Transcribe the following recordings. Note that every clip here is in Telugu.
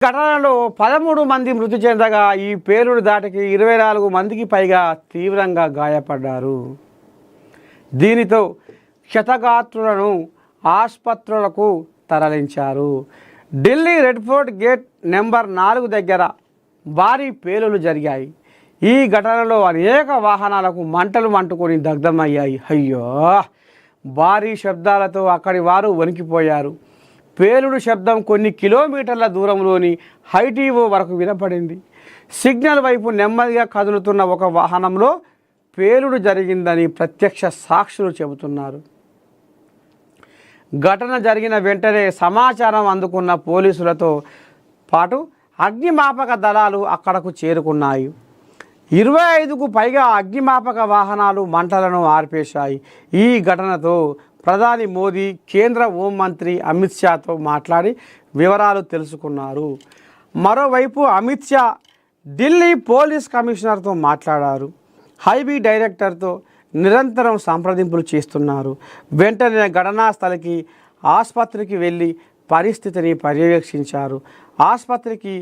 ఘటనలో 13 మంది మృతి చెందగా ఈ పేలుడు దాటికి 24 మందికి పైగా తీవ్రంగా గాయపడ్డారు. దీనితో క్షతగాత్రులను ఆసుపత్రులకు తరలించారు. Delhi red fort gate number 4 దగ్గర భారీ పేలులు జరిగాయి. ఈ ఘటనలో అనేక వాహనాలకు మంటలు అంటుకొని దగ్ధమయ్యాయి. అయ్యో, భారీ శబ్దాలతో అక్కడి వారు వణికిపోయారు. పేలుడు శబ్దం కొన్ని కిలోమీటర్ల దూరంలోని హైటీవో వరకు వినపడింది. సిగ్నల్ వైపు నెమ్మదిగా కదులుతున్న ఒక వాహనంలో పేలుడు జరిగిందని ప్రత్యక్ష సాక్షులు చెబుతున్నారు. ఘటన జరిగిన వెంటనే సమాచారం అందుకున్న పోలీసులతో పాటు అగ్నిమాపక దళాలు అక్కడకు చేరుకున్నాయి. 25కు పైగా అగ్నిమాపక వాహనాలు మంటలను ఆర్పేశాయి. ఈ ఘటనతో ప్రధాని మోదీ కేంద్ర హోంమంత్రి అమిత్ షాతో మాట్లాడి వివరాలు తెలుసుకున్నారు. మరోవైపు అమిత్ షా ఢిల్లీ పోలీస్ కమిషనర్తో మాట్లాడారు. హైబీ డైరెక్టర్తో నిరంతరం సంప్రదింపులు చేస్తున్నారు. వెంటనే ఘటనా స్థలికి ఆసుపత్రికి వెళ్ళి పరిస్థితిని పర్యవేక్షించారు. ఆసుపత్రికి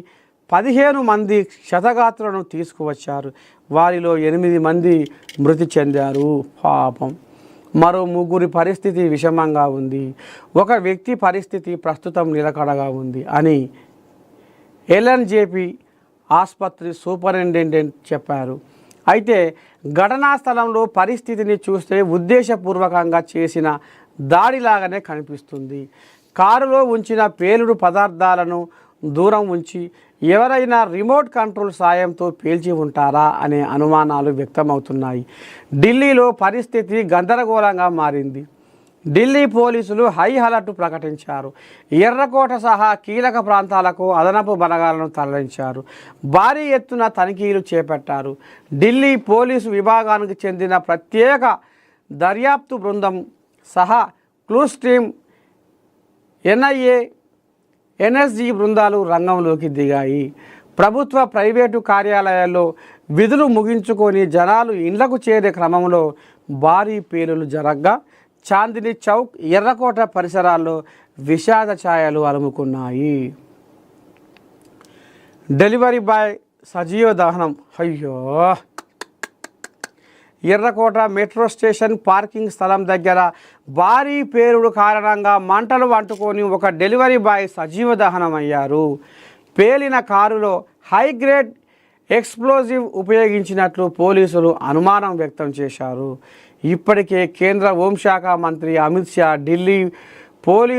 15 మంది క్షతగాత్రులను తీసుకువచ్చారు. వారిలో 8 మంది మృతి చెందారు. పాపం. మరో 3 పరిస్థితి విషమంగా ఉంది. ఒక వ్యక్తి పరిస్థితి ప్రస్తుతం నిలకడగా ఉంది అని ఎల్ఎన్జేపీ ఆసుపత్రి సూపరింటెండెంట్ చెప్పారు. అయితే ఘటనా స్థలంలో పరిస్థితిని చూస్తే ఉద్దేశపూర్వకంగా చేసిన దాడిలాగానే కనిపిస్తుంది. కారులో ఉంచిన పేలుడు పదార్థాలను దూరం ఉంచి ఎవరైనా రిమోట్ కంట్రోల్ సాయంతో పేల్చి ఉంటారా అనే అనుమానాలు వ్యక్తమవుతున్నాయి. ఢిల్లీలో పరిస్థితి గందరగోళంగా మారింది. ఢిల్లీ పోలీసులు హై అలర్ట్ ప్రకటించారు. ఎర్రకోట సహా కీలక ప్రాంతాలకు అదనపు బలగాలను తరలించారు. భారీ ఎత్తున తనిఖీలు చేపట్టారు. ఢిల్లీ పోలీసు విభాగానికి చెందిన ప్రత్యేక దర్యాప్తు బృందం సహా క్లూస్ టీమ్, ఎన్ఐఏ, ఎన్ఎస్జీ బృందాలు రంగంలోకి దిగాయి. ప్రభుత్వ ప్రైవేటు కార్యాలయాల్లో విధులు ముగించుకొని జనాలు ఇళ్లకు చేరే క్రమంలో భారీ పేలులు జరగ్గా చాందినీ చౌక్, ఎర్రకోట పరిసరాల్లో విషాద ఛాయలు అలుముకున్నాయి. డెలివరీ బాయ్ సజీవ దహనం. అయ్యో, ఎర్రకోట మెట్రో స్టేషన్ పార్కింగ్ స్థలం దగ్గర భారీ పేలుడు కారణంగా మంటలు అంటుకొని ఒక డెలివరీ బాయ్ సజీవ దహనం అయ్యారు. పేలిన కారులో హైగ్రేడ్ ఎక్స్ప్లోజివ్ ఉపయోగించినట్లు పోలీసులు అనుమానం వ్యక్తం చేశారు. ఇప్పటికే కేంద్ర హోంశాఖ మంత్రి అమిత్ షా ఢిల్లీ పోలీసు